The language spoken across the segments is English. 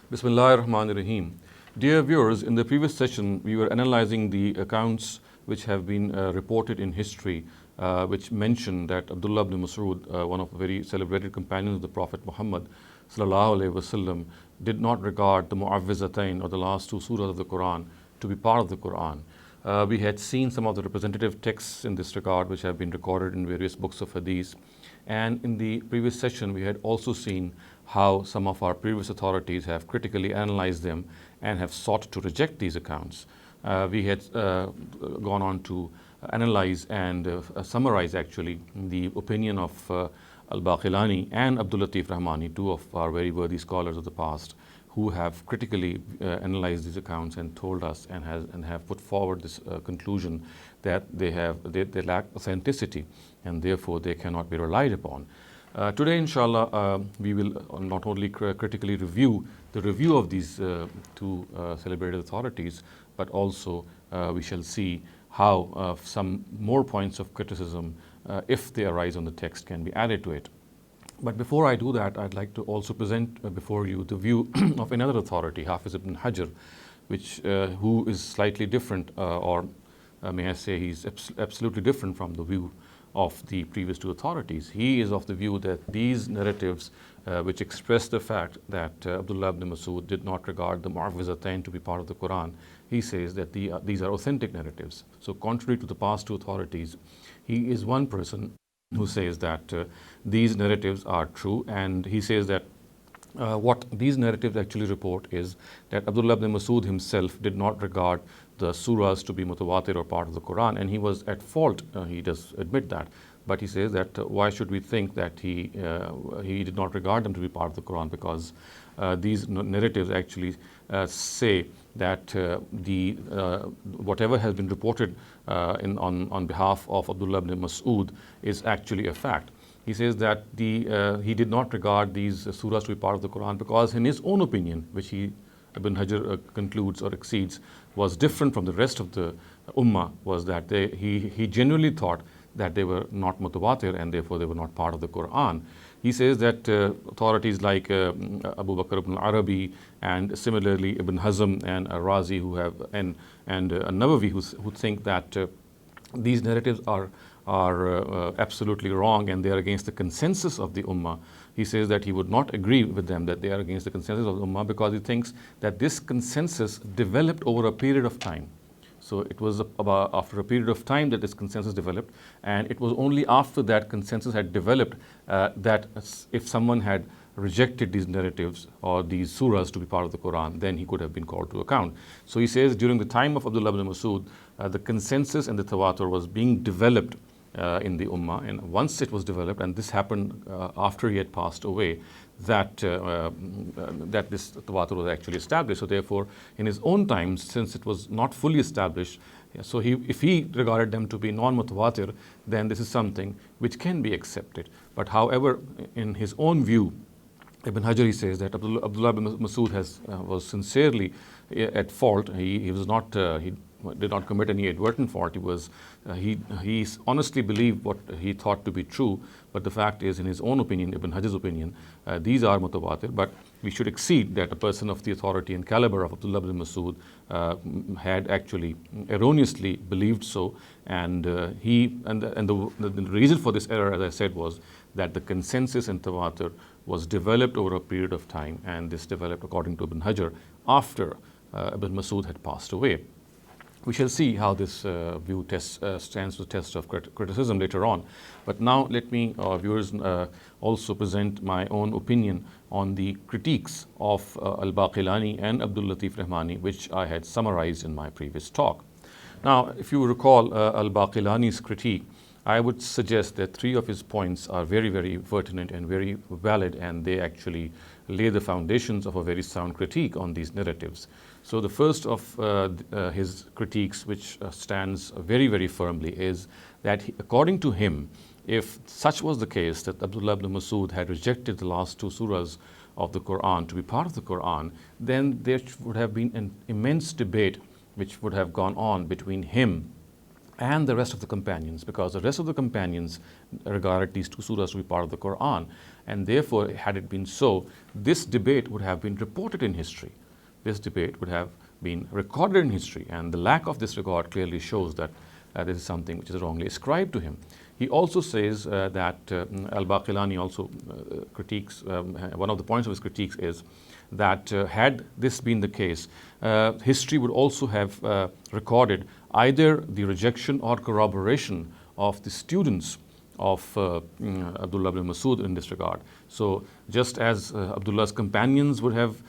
Bismillahir Rahmanir Rahim. Dear viewers, in the previous session, we were analyzing the accounts which have been reported in history, which mention that Abdullah ibn Masud, one of the very celebrated companions of the Prophet Muhammad sallallahu alaihi wasallam, did not regard the Muawwidhatayn, or the last two surahs of the Quran, to be part of the Quran. We had seen some of the representative texts in this regard which have been recorded in various books of hadith. And in the previous session, we had also seen how some of our previous authorities have critically analyzed them and have sought to reject these accounts. We had gone on to analyze and summarize actually the opinion of Al-Baqillani and Abdul Latif Rahmani, two of our very worthy scholars of the past, who have critically analyzed these accounts and told us and have put forward this conclusion that they lack authenticity and therefore they cannot be relied upon. Today, inshallah, we will not only critically review the review of these two celebrated authorities, but also we shall see how some more points of criticism, if they arise on the text, can be added to it. But before I do that, I'd like to also present before you the view of another authority, Hafiz ibn Hajar, who is slightly different, or may I say he's absolutely different from the view of the previous two authorities. He is of the view that these narratives, which express the fact that Abdullah ibn Masud did not regard the Muawwidhatayn to be part of the Quran, he says that these are authentic narratives. So contrary to the past two authorities, he is one person who says that these narratives are true, and he says that what these narratives actually report is that Abdullah ibn Masud himself did not regard the surahs to be mutawatir or part of the Quran, and he was at fault. He does admit that, but he says that why should we think that he did not regard them to be part of the Quran, because these narratives actually say that whatever has been reported on behalf of Abdullah ibn Masud is actually a fact. He says that he did not regard these surahs to be part of the Quran because, in his own opinion, which Ibn Hajar concludes or exceeds, was different from the rest of the ummah, was that he genuinely thought that they were not mutawatir and therefore they were not part of the Quran. He says that authorities like Abu Bakr ibn Arabi and similarly Ibn Hazm and Razi and Nawawi who think that these narratives are absolutely wrong and they are against the consensus of the ummah. He says that he would not agree with them that they are against the consensus of the ummah, because he thinks that this consensus developed over a period of time. So it was about after a period of time that this consensus developed, and it was only after that consensus had developed that if someone had rejected these narratives or these surahs to be part of the Quran, then he could have been called to account. So he says during the time of Abdullah ibn Masud, the consensus and the tawatur was being developed in the ummah, and once it was developed, and this happened after he had passed away, that this tawatur was actually established. So therefore, in his own times, since it was not fully established, so if he regarded them to be non-mutawatir, then this is something which can be accepted. But however, in his own view, Ibn Hajar, he says that Abdullah ibn Masud was sincerely at fault. He was not. He did not commit any advertent fault. He honestly believed what he thought to be true. But the fact is, in his own opinion, Ibn Hajar's opinion, these are mutawatir. But we should exceed that a person of the authority and caliber of Abdullah ibn Masud had actually erroneously believed so, and the reason for this error, as I said, was that the consensus in tawatur was developed over a period of time, and this developed, according to Ibn Hajar, after Ibn Masud had passed away. We shall see how this view stands the test of criticism later on. But now let me, viewers, also present my own opinion on the critiques of Al-Baqillani and Abdul Latif Rahmani, which I had summarized in my previous talk. Now, if you recall Al-Baqillani's critique, I would suggest that three of his points are very, very pertinent and very valid, and they actually lay the foundations of a very sound critique on these narratives. So the first of his critiques, which stands very, very firmly, is that according to him, if such was the case that Abdullah ibn Masud had rejected the last two surahs of the Quran to be part of the Quran, then there would have been an immense debate which would have gone on between him and the rest of the companions, because the rest of the companions regarded these two surahs to be part of the Quran. And therefore, had it been so, this debate would have been reported in history. This debate would have been recorded in history, and the lack of this record clearly shows that this is something which is wrongly ascribed to him. He also says that Al-Baqillani also critiques, one of the points of his critiques is that had this been the case, history would also have recorded either the rejection or corroboration of the students of Abdullah ibn Masud in this regard. So just as Abdullah's companions would have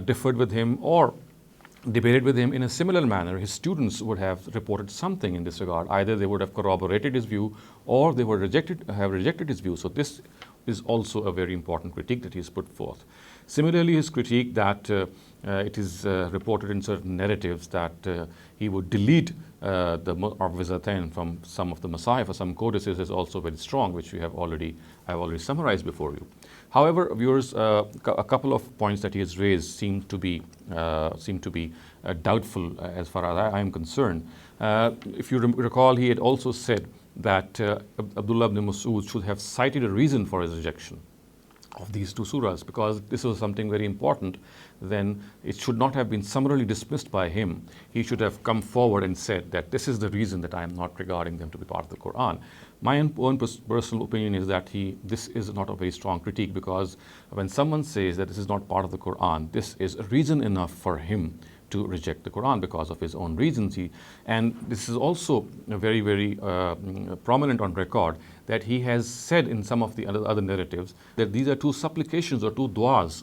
differed with him or debated with him in a similar manner, his students would have reported something in this regard. Either they would have corroborated his view or they would have rejected his view. So this is also a very important critique that he has put forth. Similarly, his critique that it is reported in certain narratives that he would delete the Muawwidhatayn from some of the Masahif or some codices is also very strong, which I have already summarized before you. However, viewers, a couple of points that he has raised seem to be doubtful as far as I am concerned. If you recall, he had also said that Abdullah ibn Masud should have cited a reason for his rejection of these two surahs, because this was something very important. Then it should not have been summarily dismissed by him. He should have come forward and said that this is the reason that I am not regarding them to be part of the Quran. My own personal opinion is that this is not a very strong critique, because when someone says that this is not part of the Quran, this is reason enough for him to reject the Quran because of his own reasons. And this is also very, very prominent on record that he has said in some of the other narratives that these are two supplications or two du'as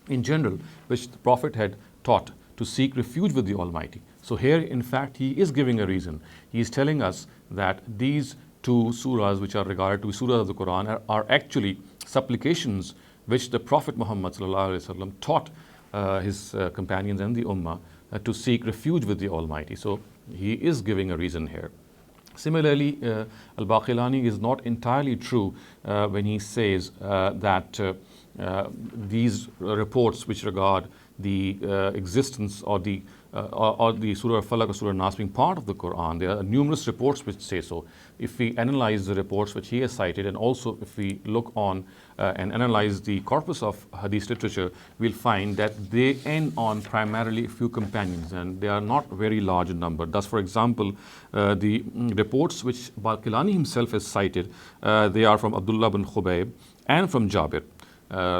in general, which the Prophet had taught to seek refuge with the Almighty. So here, in fact, he is giving a reason. He is telling us that these two surahs, which are regarded to be surahs of the Quran, are actually supplications which the Prophet Muhammad ﷺ taught his companions and the Ummah to seek refuge with the Almighty. So he is giving a reason here. Similarly, Al-Baqillani is not entirely true when he says that these reports which regard the existence or the Surah Falaq or Surah Nas being part of the Quran, there are numerous reports which say so. If we analyze the reports which he has cited, and also if we look on and analyze the corpus of Hadith literature, we'll find that they end on primarily a few companions, and they are not very large in number. Thus, for example, the reports which Baqillani himself has cited, they are from Abdullah bin Khubayb and from Javed.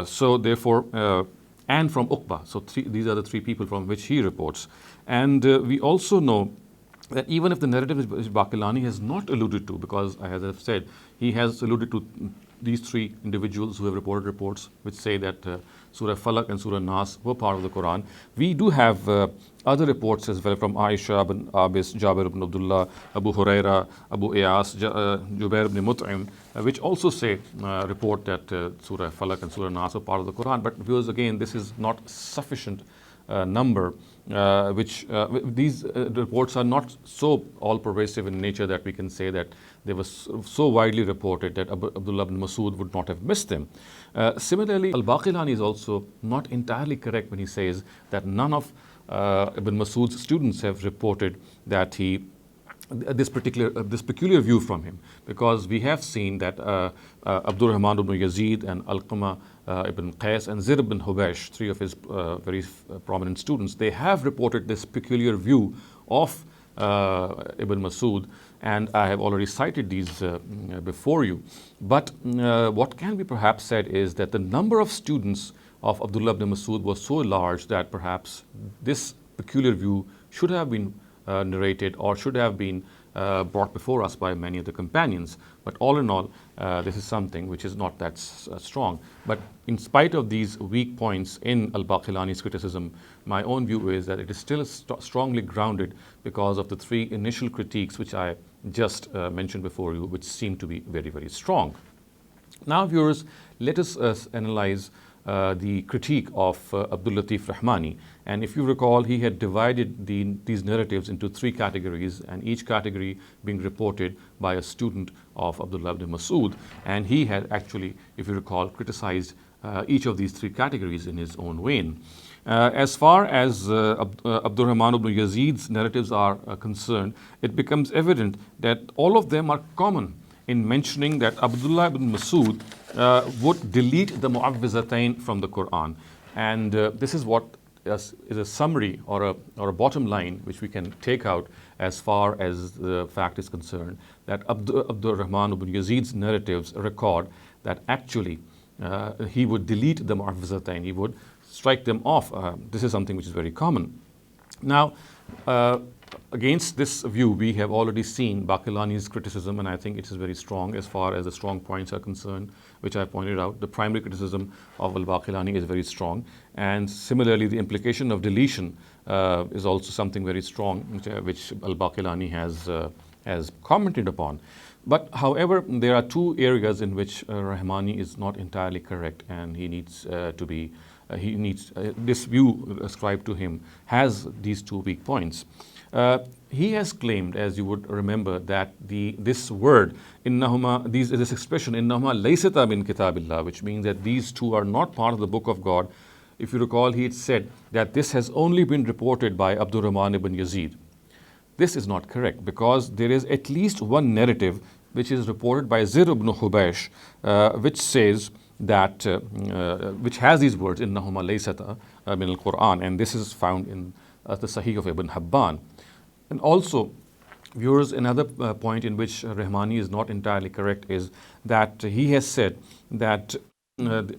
So therefore, and from Uqba. So these are the three people from which he reports. And we also know that even if the narrative which Baqillani has not alluded to, because as I've said, he has alluded to these three individuals who have reported reports which say that Surah Falaq and Surah Nas were part of the Quran. We do have other reports as well from Aisha ibn Abis, Jabir ibn Abdullah, Abu Huraira, Abu Iyas, Jubair ibn Mut'im, which also report that Surah Falaq and Surah Nas are part of the Quran. But viewers, again, this is not sufficient number, these reports are not so all-pervasive in nature that we can say that they were so widely reported that Abdullah ibn Masud would not have missed them. Similarly, Al-Baqillani is also not entirely correct when he says that none of Ibn Masud's students have reported that this peculiar view from him, because we have seen that Abdur Rahman ibn Yazid and Alqama ibn Qais and Zir ibn Hubaysh, three of his very prominent students, they have reported this peculiar view of Ibn Masud, and I have already cited these before you. But what can be perhaps said is that the number of students of Abdullah ibn Masud was so large that perhaps this peculiar view should have been narrated or should have been brought before us by many of the companions. But all in all, this is something which is not that strong. But in spite of these weak points in Al-Baqillani's criticism, my own view is that it is still strongly grounded because of the three initial critiques which I just mentioned before you, which seem to be very, very strong. Now, viewers, let us analyze the critique of Abdul Latif Rahmani. And if you recall, he had divided these narratives into three categories, and each category being reported by a student of Abdullah ibn Masud. And he had actually, if you recall, criticized each of these three categories in his own vein. As far as Abdur Rahman ibn Yazid's narratives are concerned, it becomes evident that all of them are common in mentioning that Abdullah ibn Masud would delete the Muawwidhatayn from the Quran. And this is what is a summary or a bottom line which we can take out as far as the fact is concerned, that Abdur Rahman ibn Yazid's narratives record that actually he would delete the Muawwidhatayn, he would strike them off. This is something which is very common. Now, against this view, we have already seen Baqillani's criticism, and I think it is very strong as far as the strong points are concerned, which I pointed out. The primary criticism of al-Baqillani is very strong, and similarly, the implication of deletion is also something very strong, which al-Baqillani has commented upon. But however, there are two areas in which Rahmani is not entirely correct, and he needs to be. This view ascribed to him has these two weak points. He has claimed, as you would remember, that this word innahuma, this expression innahuma laysata min kitabillah, which means that these two are not part of the book of God. If you recall, he had said that this has only been reported by Abdur Rahman ibn Yazid. This is not correct, because there is at least one narrative which is reported by Zir ibn Hubaysh, which says that which has these words innahuma laysata min al-Quran, and this is found in the Sahih of Ibn Habban. And also, viewers, another point in which Rahmani is not entirely correct is that he has said that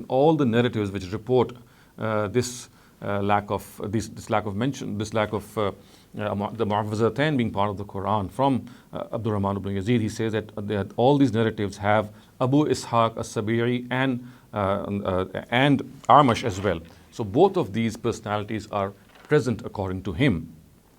all the narratives which report this lack of mention, this lack of the Muawwidhatayn being part of the Quran from Abdur Rahman ibn Yazid, he says that all these narratives have Abu Ishaq as-Sabi'i and Amash as well. So both of these personalities are present according to him.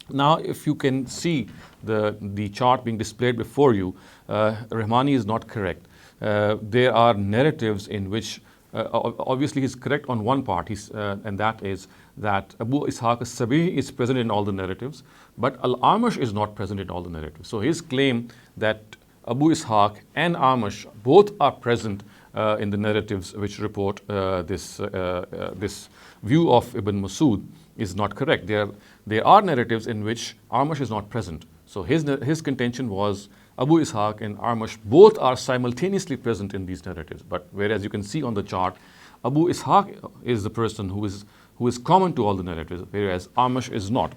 Now, if you can see the chart being displayed before you, Rahmani is not correct. There are narratives in which obviously he's correct on one part, and that is that Abu Ishaq as-Sabi'i is present in all the narratives, but Al-Amash is not present in all the narratives. So his claim that Abu Ishaq and Amash both are present in the narratives which report this view of Ibn Masud is not correct. There are narratives in which Amash is not present. So his contention was Abu Ishaq and Amash both are simultaneously present in these narratives. But whereas you can see on the chart, Abu Ishaq is the person who is common to all the narratives, whereas Amash is not.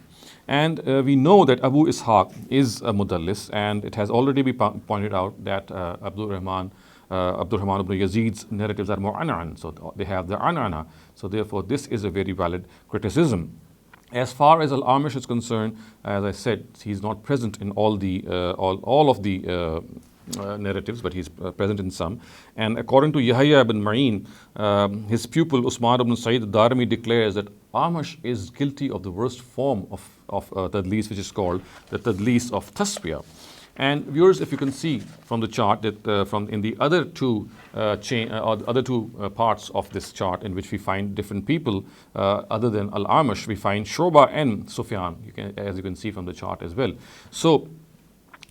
And we know that Abu Ishaq is a mudallis, and it has already been pointed out that Abdur Rahman ibn Yazid's narratives are mu'an'an, so they have the an'ana. So therefore, this is a very valid criticism. As far as Al-Amash is concerned, as I said, he's not present in all of the narratives, but he's present in some. And according to Yahya ibn Ma'in, his pupil Usman ibn Sa'id al-Darimi declares that Amash is guilty of the worst form of tadlis, which is called the tadlis of tasbiyah. And viewers, if you can see from the chart that from in the other two parts of this chart in which we find different people other than Al-Amash, we find Shoba and Sufyan, as you can see from the chart as well. So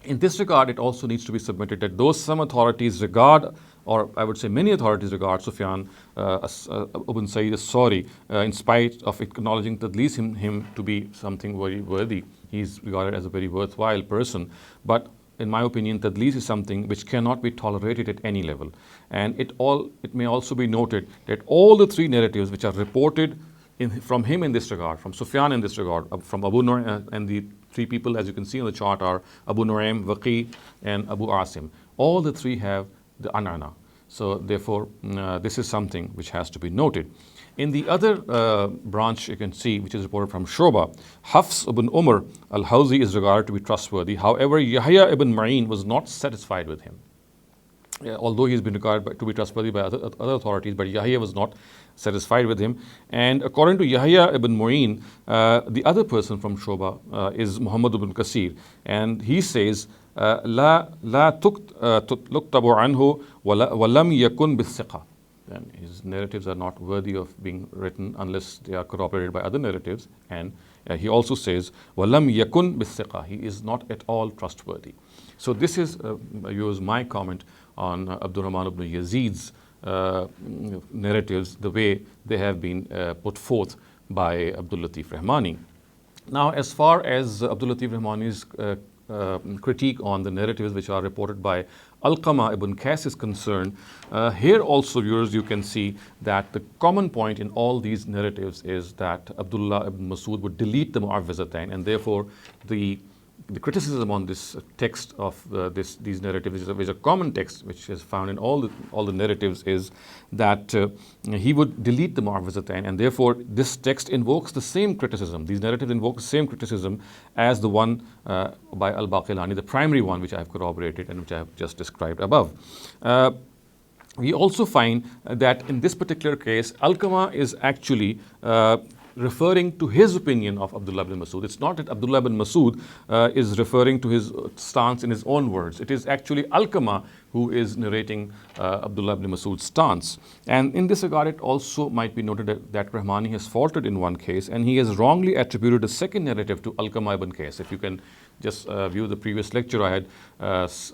in this regard, it also needs to be submitted that though some authorities regard, or I would say many authorities regard Sufyan ibn Sa'id as-Sawri, in spite of acknowledging tadlis him to be something very worthy, he's regarded as a very worthwhile person. But in my opinion, tadlis is something which cannot be tolerated at any level. And it may also be noted that all the three narratives which are reported from him in this regard, from Sufyan in this regard, from Abu Nu'aym, and the three people, as you can see on the chart, are Abu Nu'aym, Waqi, and Abu Asim. All the three have the an'ana. So therefore, this is something which has to be noted. In the other branch, you can see, which is reported from Shoba, Hafs ibn Umar al-Hawzi is regarded to be trustworthy. However, Yahya ibn Ma'in was not satisfied with him. Although he's been regarded to be trustworthy by other authorities, but Yahya was not satisfied with him. And according to Yahya ibn Ma'in, the other person from Shoba is Muhammad ibn Kasir, and he says, لا تكتب عنه ولم يكن بالثقة. And his narratives are not worthy of being written unless they are corroborated by other narratives. And he also says, وَلَمْ يَكُنْ بِالثِّقَةِ. He is not at all trustworthy. So this is my comment on Abdur Rahman ibn Yazid's narratives, the way they have been put forth by Abdul Latif Rahmani. Now, as far as Abdul Latif Rahmani's critique on the narratives which are reported by Alqama ibn Qais is concerned, here also, viewers, you can see that the common point in all these narratives is that Abdullah ibn Masud would delete the Muawwidhatayn, and therefore the criticism on this text of these narratives, which is a common text which is found in all the narratives, is that he would delete the Muawwidhatayn, and therefore this text invokes the same criticism. These narratives invoke the same criticism as the one by Al-Baqillani, the primary one which I have corroborated and which I have just described above. We also find that in this particular case, Alqama is actually referring to his opinion of Abdullah ibn Masud. It's not that Abdullah ibn Masud is referring to his stance in his own words. It is actually Alqama who is narrating Abdullah ibn Masud's stance. And in this regard, it also might be noted that Rahmani has faltered in one case, and he has wrongly attributed a second narrative to Alqama ibn Qais. If you can just view the previous lecture, I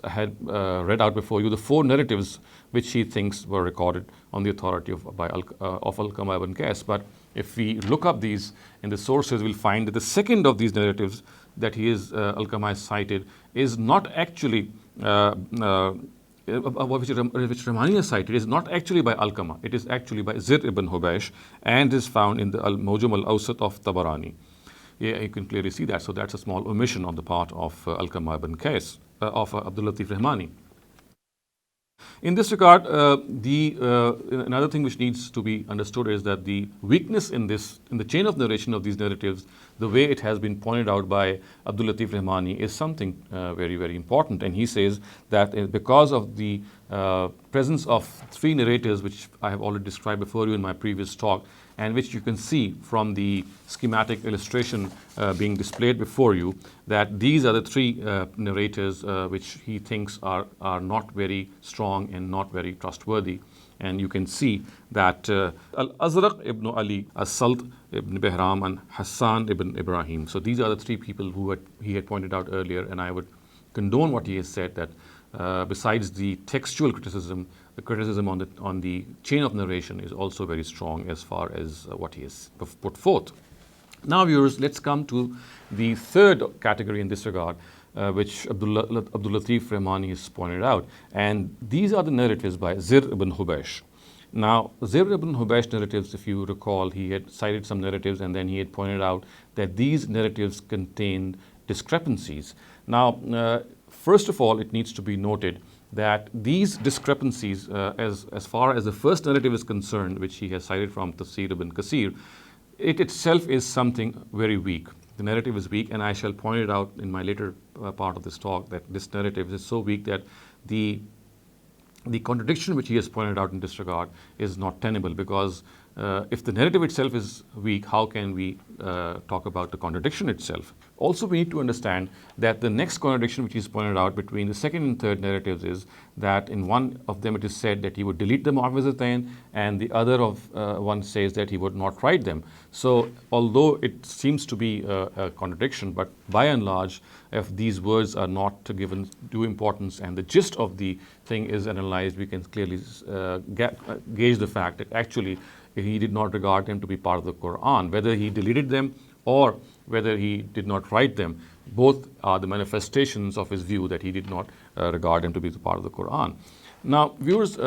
had read out before you the 4 narratives which he thinks were recorded on the authority of Alqama ibn Qais. But if we look up these in the sources, we'll find that the second of these narratives that Alqama has cited is not actually which Rahmani has cited is not actually by Alqama. It is actually by Zir ibn Hubaysh and is found in the Al-Mawjam al-Awsat of Tabarani. Yeah, you can clearly see that. So that's a small omission on the part of Alqama ibn Qais, of Abdul Latif Rahmani. In this regard, another thing which needs to be understood is that the weakness in the chain of narration of these narratives, the way it has been pointed out by Abdul Latif Rahmani, is something very, very important. And he says that because of the presence of 3 narrators, which I have already described before you in my previous talk, and which you can see from the schematic illustration being displayed before you, that these are the 3 narrators which he thinks are not very strong and not very trustworthy. And you can see that Al-Azraq ibn Ali, As-Salt ibn Behram, and Hassan ibn Ibrahim. So these are the 3 people who he had pointed out earlier, and I would condone what he has said, that besides the textual criticism, the criticism on the chain of narration is also very strong as far as what he has put forth. Now, viewers, let's come to the third category in this regard, which Abdul Latif Rahmani has pointed out, and these are the narratives by Zir ibn Hubaysh. Now, Zir ibn Hubaysh narratives, if you recall, he had cited some narratives and then he had pointed out that these narratives contained discrepancies. Now, first of all, it needs to be noted that these discrepancies, as far as the first narrative is concerned, which he has cited from Tafsir ibn Kasir, it itself is something very weak. The narrative is weak, and I shall point it out in my later part of this talk that this narrative is so weak that the contradiction which he has pointed out in this regard is not tenable, because if the narrative itself is weak, how can we talk about the contradiction itself? Also, we need to understand that the next contradiction which is pointed out between the second and third narratives is that in one of them it is said that he would delete the Muawwidhatayn, and the other one says that he would not write them. So, although it seems to be a contradiction, but by and large, if these words are not given due importance and the gist of the thing is analyzed, we can clearly gauge the fact that actually he did not regard them to be part of the Quran. Whether he deleted them or whether he did not write them, both are the manifestations of his view that he did not regard them to be the part of the Quran. Now, viewers,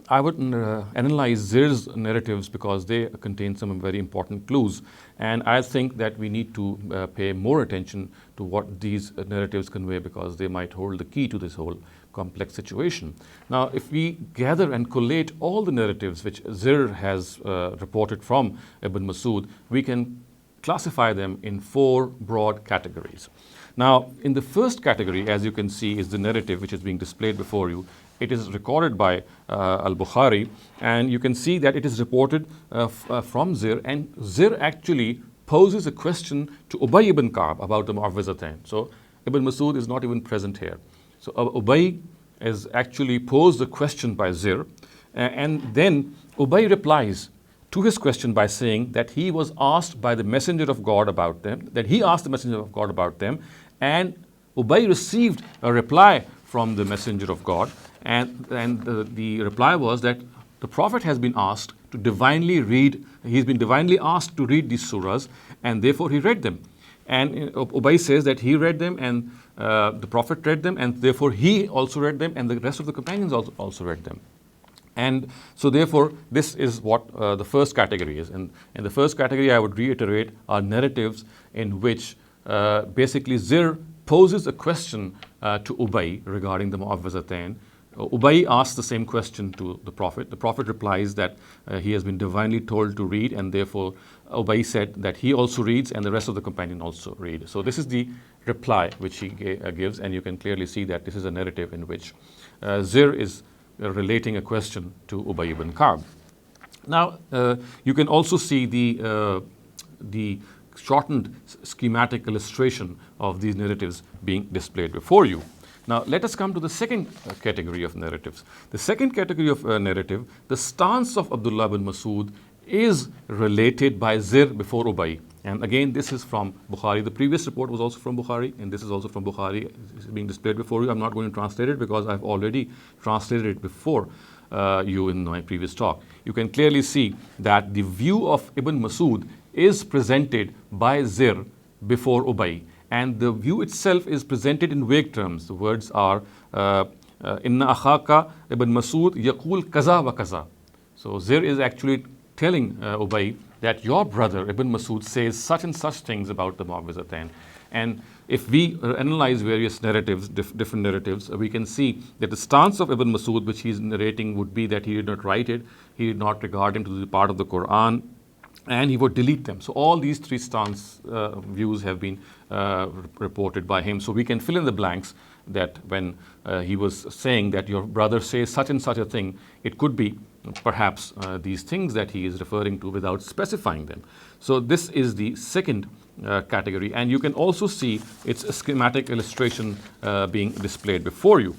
I would analyze Zir's narratives because they contain some very important clues, and I think that we need to pay more attention to what these narratives convey, because they might hold the key to this whole complex situation. Now, if we gather and collate all the narratives which Zir has reported from Ibn Masud, we can classify them in 4 broad categories. Now, in the first category, as you can see, is the narrative which is being displayed before you. It is recorded by Al-Bukhari, and you can see that it is reported from Zir, and Zir actually poses a question to Ubay ibn Ka'b about the Muawwidhatayn. So, Ibn Masud is not even present here. So, Ubay is actually posed a question by Zir, and then Ubay replies to his question by saying that he was asked by the Messenger of God about them, that he asked the Messenger of God about them, and Ubay received a reply from the Messenger of God, and the reply was that the Prophet has been asked to divinely read, he's been divinely asked to read these surahs, and therefore he read them. And Ubay says that he read them, and the Prophet read them, and therefore he also read them, and the rest of the companions also read them. And so therefore, this is what the first category is. And in the first category, I would reiterate, are narratives in which basically Zir poses a question to Ubay regarding the Muawwidhatayn. Ubay asks the same question to the Prophet. The Prophet replies that he has been divinely told to read, and therefore Ubay said that he also reads and the rest of the companion also read. So this is the reply which he gives, and you can clearly see that this is a narrative in which Zir is relating a question to Ubay ibn Ka'b. Now, you can also see the shortened schematic illustration of these narratives being displayed before you. Now, let us come to the second category of narratives. The second category of narrative, the stance of Abdullah ibn Masud is related by Zir before Ubay. And again, this is from Bukhari. The previous report was also from Bukhari, and this is also from Bukhari. It's being displayed before you. I'm not going to translate it because I've already translated it before you in my previous talk. You can clearly see that the view of Ibn Masud is presented by Zir before Ubay. And the view itself is presented in vague terms. The words are, Inna akhaka Ibn Masud yaqul kaza wa kaza. So Zir is actually telling Ubay that your brother Ibn Masud says such and such things about the Muawwidhatayn. And if we analyze various narratives, different narratives, we can see that the stance of Ibn Masud, which he's narrating, would be that he did not write it, he did not regard him to be part of the Quran, and he would delete them. So all these three stance views have been reported by him. So we can fill in the blanks that when he was saying that your brother says such and such a thing, it could be perhaps these things that he is referring to without specifying them. So this is the second category, and you can also see its schematic illustration being displayed before you.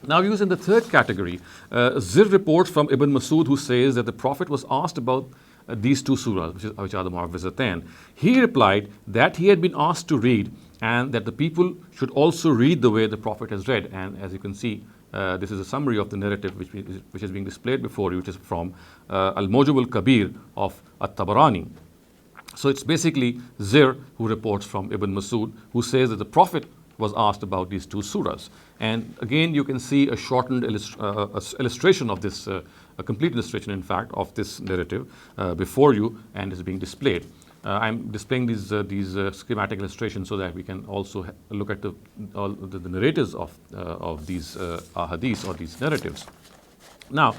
Now, using the third category, Zir reports from Ibn Masud, who says that the Prophet was asked about these two surahs, which are the Muawwidhatayn. He replied that he had been asked to read, and that the people should also read the way the Prophet has read. And as you can see, this is a summary of the narrative which is being displayed before you, which is from Al-Mawrid al-Kabir of At-Tabarani. So it's basically Zir who reports from Ibn Masud, who says that the Prophet was asked about these two surahs. And again, you can see a shortened illustration of this, a complete illustration, in fact, of this narrative before you, and is being displayed. I'm displaying these schematic illustrations so that we can also look at the narratives of these ahadith or these narratives. Now,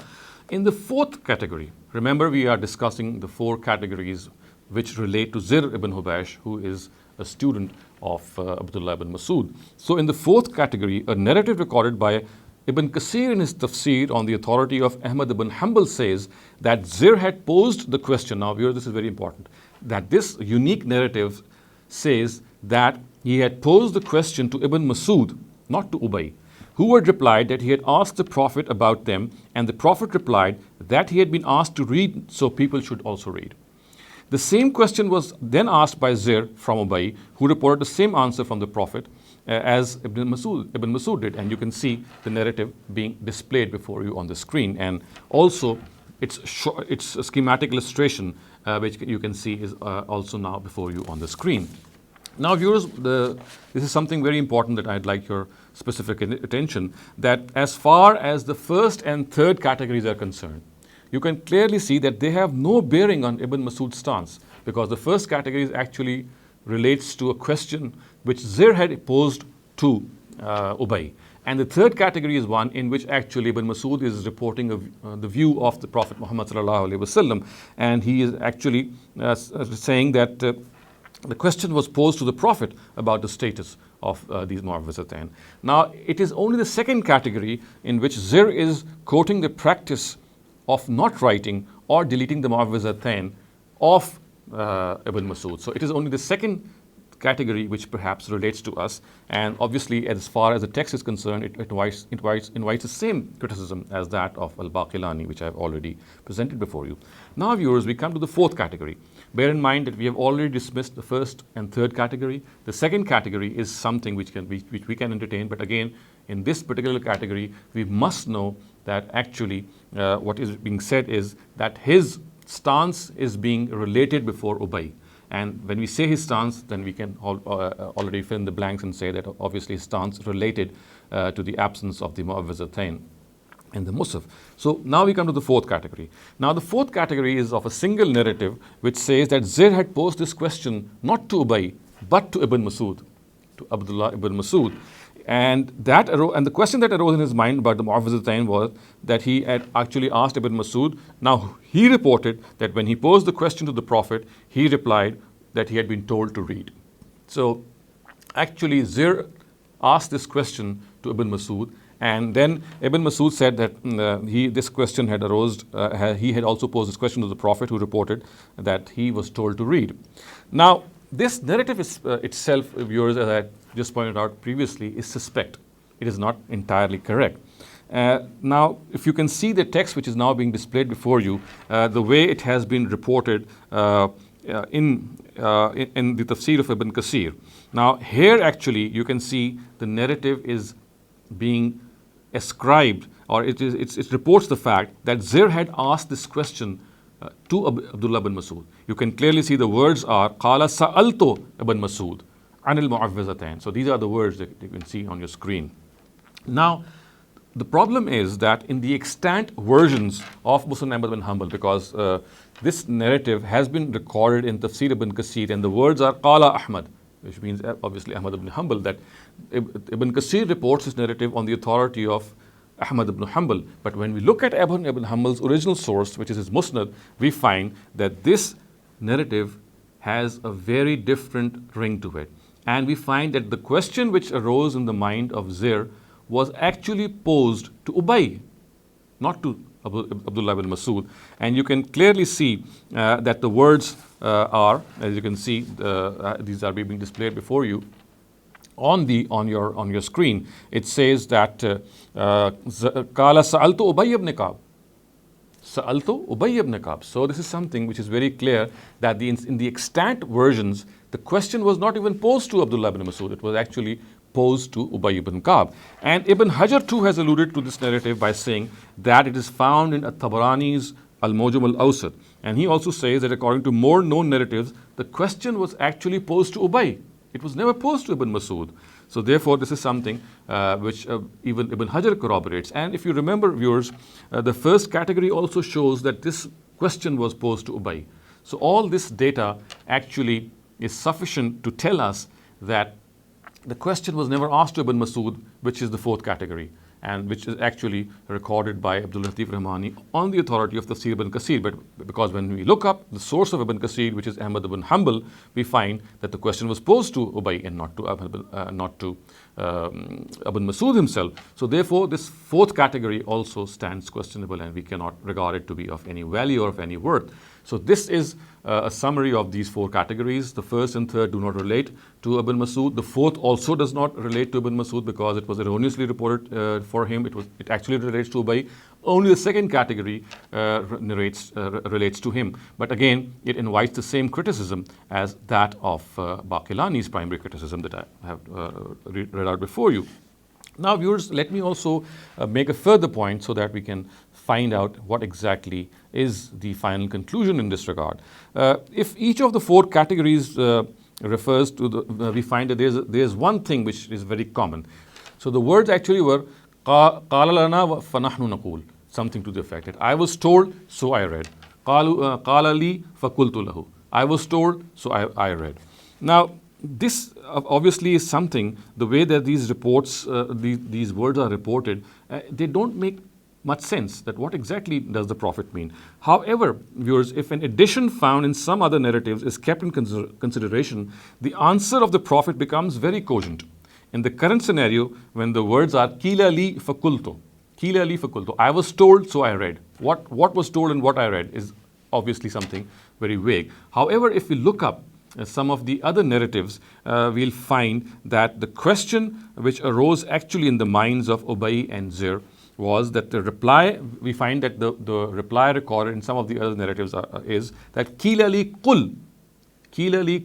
in the fourth category, remember we are discussing the four categories which relate to Zir ibn Hubaysh, who is a student of Abdullah ibn Masud. So in the fourth category, a narrative recorded by Ibn Kasir in his tafsir on the authority of Ahmed ibn Hanbal says that Zir had posed the question. Now, here this is very important, that this unique narrative says that he had posed the question to Ibn Masud, not to Ubay, who had replied that he had asked the Prophet about them, and the Prophet replied that he had been asked to read, so people should also read. The same question was then asked by Zir from Ubay, who reported the same answer from the Prophet as Ibn Masud did. And you can see the narrative being displayed before you on the screen. And also, its schematic illustration, which you can see, is also now before you on the screen. Now, viewers, this is something very important that I'd like your specific attention, that as far as the first and third categories are concerned, you can clearly see that they have no bearing on Ibn Masud's stance, because the first category actually relates to a question which Zir had posed to Ubay. And the third category is one in which actually Ibn Masud is reporting the view of the Prophet Muhammad sallallahu alaihi wasallam, and he is actually saying that the question was posed to the Prophet about the status of these Muawwidhatayn. Now, it is only the second category in which Zir is quoting the practice of not writing or deleting the Muawwidhatayn of Ibn Masud. So it is only the second category which perhaps relates to us. And obviously, as far as the text is concerned, it invites the same criticism as that of Al-Baqillani, which I've already presented before you. Now, viewers, we come to the fourth category. Bear in mind that we have already dismissed the first and third category. The second category is something which we can entertain, but again, in this particular category, we must know that actually what is being said is that his stance is being related before Ubay. And when we say his stance, then we can already fill in the blanks and say that obviously his stance related to the absence of the Muawwidhatayn in the Musaf. So now we come to the fourth category. Now the fourth category is of a single narrative which says that Zir had posed this question not to Ubay but to Ibn Masud, to Abdullah ibn Masud. And the question that arose in his mind about the Muawwidhatayn was that he had actually asked Ibn Masud. Now he reported that when he posed the question to the Prophet, he replied that he had been told to read. So actually Zir asked this question to Ibn Masud, and then Ibn Masud said that this question had arose. He had also posed this question to the Prophet, who reported that he was told to read. Now this narrative is itself, viewers, as I just pointed out previously, is suspect. It is not entirely correct. Now, if you can see the text which is now being displayed before you, the way it has been reported in the tafsir of Ibn Kathir. Now, here actually you can see the narrative is being ascribed, or it reports the fact that Zir had asked this question to Abdullah ibn Masud. You can clearly see the words are Qala Sa'altu ibn Masud anil Muawwidhatayn. So these are the words that you can see on your screen. Now, the problem is that in the extant versions of Muslim Ahmed bin Hanbal, because this narrative has been recorded in Tafsir ibn Kathir, and the words are Qala Ahmed, which means obviously Ahmed ibn Hanbal, that Ibn Kathir reports this narrative on the authority of Ahmed ibn Hanbal. But when we look at Ahmed ibn Hanbal's original source, which is his Musnad, we find that this narrative has a very different ring to it. And we find that the question which arose in the mind of Zir was actually posed to Ubay, not to Abdullah ibn Masud. And you can clearly see that the words are, as you can see, these are being displayed before you on your screen. It says that Qala Sa'altu Ubay ibn Ka'b. Sa'altu Ubay ibn Ka'b. So this is something which is very clear that in the extant versions, the question was not even posed to Abdullah ibn Masud. It was actually posed to Ubay ibn Ka'b. And Ibn Hajar too has alluded to this narrative by saying that it is found in At-Tabarani's Al-Mawjam al-Awsat. And he also says that according to more known narratives, the question was actually posed to Ubay. It was never posed to Ibn Masud. So therefore, this is something which even Ibn Hajar corroborates. And if you remember, viewers, the first category also shows that this question was posed to Ubay. So all this data actually is sufficient to tell us that the question was never asked to Ibn Masud, which is the fourth category, and which is actually recorded by Abdul Latif Rahmani on the authority of Tafsir ibn Kathir. But because when we look up the source of Ibn Kathir, which is Ahmad ibn Hanbal, we find that the question was posed to Ubay and not to Ibn Masud himself. So therefore, this fourth category also stands questionable, and we cannot regard it to be of any value or of any worth. So this is a summary of these four categories. The first and third do not relate to Ibn Masud. The fourth also does not relate to Ibn Masud because it was erroneously reported for him. It actually relates to Ubay. Only the second category relates to him. But again, it invites the same criticism as that of Baqillani's primary criticism that I have read out before you. Now, viewers, let me also make a further point so that we can find out what exactly is the final conclusion in this regard. If each of the four categories refers to we find that there's one thing which is very common. So the words actually were قَالَ لَنَا فَنَحْنُ نَقُولُ, something to the effect that I was told, so I read. قَالَ لِي فَقُلْتُ لَهُ. I was told, so I read. Now, this obviously is something, the way that these reports, these words are reported, they don't make much sense that what exactly does the Prophet mean. However, viewers, if an addition found in some other narratives is kept in consideration, the answer of the Prophet becomes very cogent. In the current scenario, when the words are Qila li fakultu, I was told, so I read. What was told and what I read is obviously something very vague. However, if we look up some of the other narratives, we'll find that the question which arose actually in the minds of Ubay and Zir was that the reply, we find that the reply recorded in some of the other narratives is that Qila li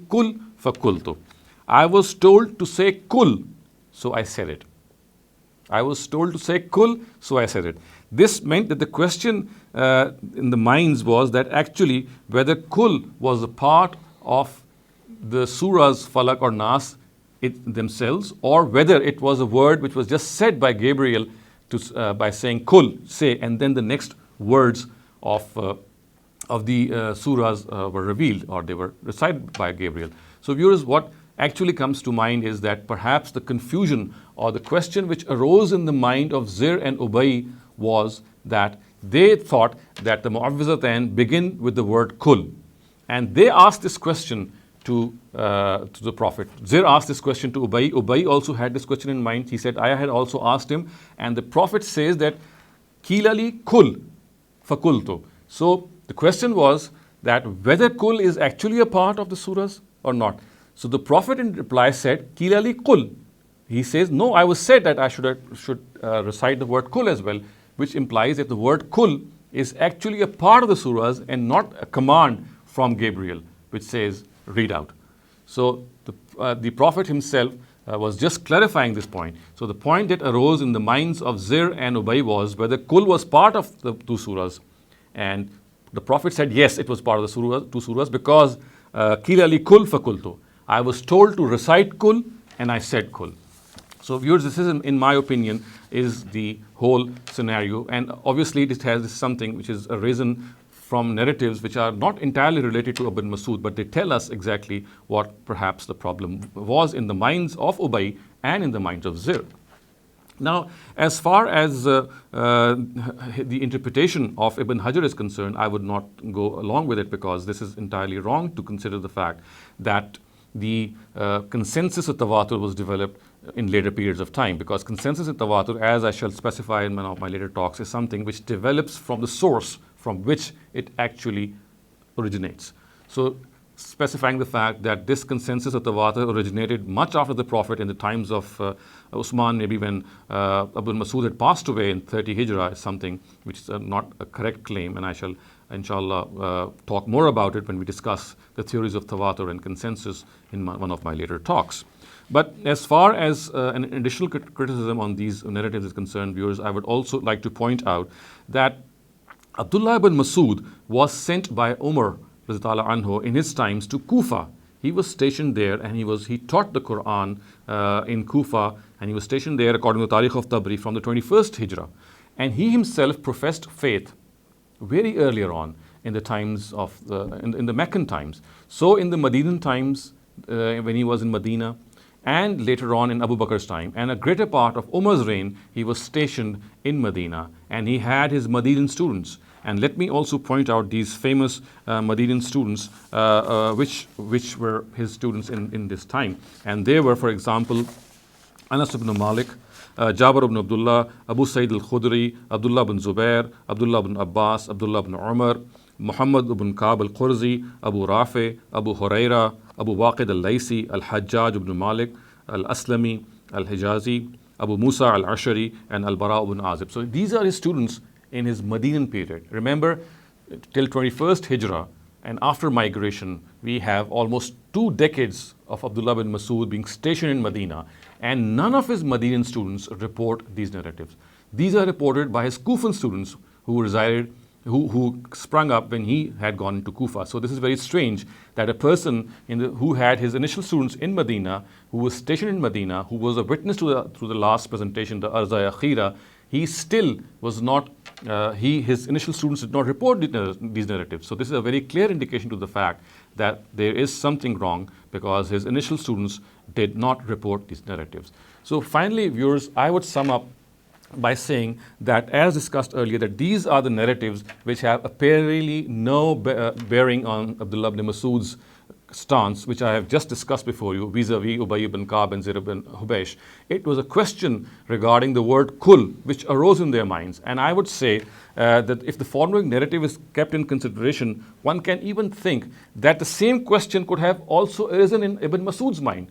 kul fakultu. I was told to say kul, so I said it. I was told to say kul, so I said it. This meant that the question in the minds was that actually whether kul was a part of the surahs Falak or Nas themselves, or whether it was a word which was just said by Gabriel by saying kul, say, and then the next words of the surahs were revealed, or they were recited by Gabriel. So viewers, what actually comes to mind is that perhaps the confusion or the question which arose in the mind of Zir and Ubay was that they thought that the Muawwidhatayn begin with the word kul, and they asked this question to the Prophet. Zir asked this question to Ubay. Ubay also had this question in mind. He said, I had also asked him, and the Prophet says that Qila li kul fakultu. So the question was that whether kul is actually a part of the surahs or not. So the Prophet in reply said, Qila li kul. He says, no, I was said that I should recite the word kul as well, which implies that the word kul is actually a part of the surahs and not a command from Gabriel, which says, read out. So the Prophet himself was just clarifying this point. So the point that arose in the minds of Zir and Ubay was whether kul was part of the two surahs. And the Prophet said, yes, it was part of the two surahs, because Qila li kul fakultu. I was told to recite kul, and I said kul. So viewers, this is, in my opinion, is the whole scenario. And obviously it has something which is arisen from narratives which are not entirely related to Ibn Masud, but they tell us exactly what perhaps the problem was in the minds of Ubay and in the minds of Zir. Now, as far as the interpretation of Ibn Hajar is concerned, I would not go along with it, because this is entirely wrong to consider the fact that the consensus of Tawatur was developed in later periods of time, because consensus in Tawatur, as I shall specify in one of my later talks, is something which develops from the source from which it actually originates. So specifying the fact that this consensus of Tawatur originated much after the Prophet, in the times of Usman, maybe when Ibn Masud had passed away in 30 Hijrah, is something which is not a correct claim, and I shall inshallah talk more about it when we discuss the theories of Tawatur and consensus in one of my later talks. But as far as an additional criticism on these narratives is concerned, viewers, I would also like to point out that Abdullah ibn Masud was sent by Umar anhu in his times to Kufa. He was stationed there, and he taught the Quran in Kufa, and he was stationed there according to the Tarikh of Tabri from the 21st Hijrah. And he himself professed faith very earlier on in the times of in the Meccan times. So in the Medinan times, when he was in Medina, and later on in Abu Bakr's time, and a greater part of Umar's reign, he was stationed in Medina, and he had his Medinan students. And let me also point out these famous Medinan students, which were his students in this time. And they were, for example, Anas ibn Malik, Jabir ibn Abdullah, Abu Sa'id al-Khudri, Abdullah ibn Zubair, Abdullah ibn Abbas, Abdullah ibn Umar, Muhammad ibn Ka'b al-Qurzi, Abu Rafi, Abu Huraira, Abu Waqid al-Laysi, Al-Hajjaj ibn Malik, Al-Aslami, Al-Hijazi, Abu Musa al-Ashari, and Al-Bara ibn Azib. So these are his students in his Medinan period. Remember, till 21st Hijrah, and after migration, we have almost 2 decades of Abdullah bin Masud being stationed in Medina, and none of his Medinan students report these narratives. These are reported by his Kufan students who resided, who sprung up when he had gone to Kufa. So this is very strange that a person who had his initial students in Medina, who was stationed in Medina, who was a witness to the last presentation, the Arza Akhira, he still was not, his initial students did not report these narratives. So this is a very clear indication to the fact that there is something wrong, because his initial students did not report these narratives. So finally, viewers, I would sum up by saying that, as discussed earlier, that these are the narratives which have apparently no bearing on Abdullah ibn Masud's stance, which I have just discussed before you, vis-a-vis Ubay ibn Ka'b and Zir ibn Hubaysh, it was a question regarding the word kul, which arose in their minds. And I would say that if the following narrative is kept in consideration, one can even think that the same question could have also arisen in Ibn Masud's mind.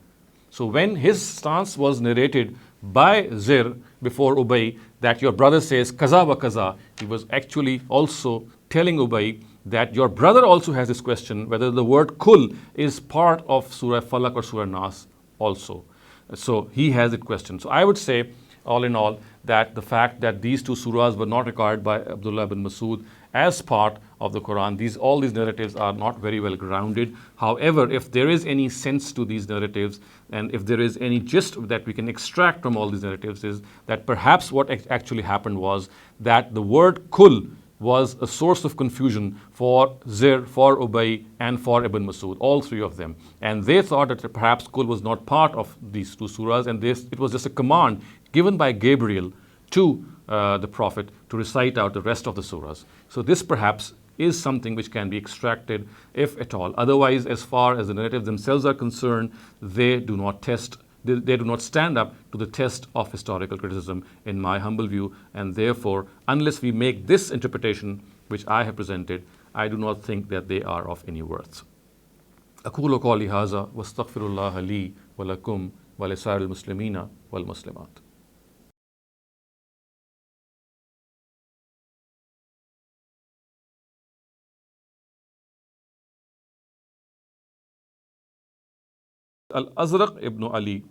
So when his stance was narrated by Zir before Ubay, that your brother says kaza wa kaza, he was actually also telling Ubay that your brother also has this question whether the word kul is part of Surah Falak or Surah Nas also. So he has that question. So I would say, all in all, that the fact that these two surahs were not regarded by Abdullah bin Masud as part of the Quran, all these narratives are not very well grounded. However, if there is any sense to these narratives, and if there is any gist that we can extract from all these narratives, is that perhaps what actually happened was that the word kul was a source of confusion for Zir, for Ubay, and for Ibn Masud, all three of them. And they thought that perhaps kul was not part of these two surahs, and it was just a command given by Gabriel to the Prophet to recite out the rest of the surahs. So this perhaps is something which can be extracted, if at all. Otherwise, as far as the narratives themselves are concerned, they do not stand up to the test of historical criticism, in my humble view, and therefore, unless we make this interpretation which I have presented, I do not think that they are of any worth. أقول قولي هذا واستغفر الله لي ولكم ولسائر المسلمين والمسلمات. Al-Azraq ibn Ali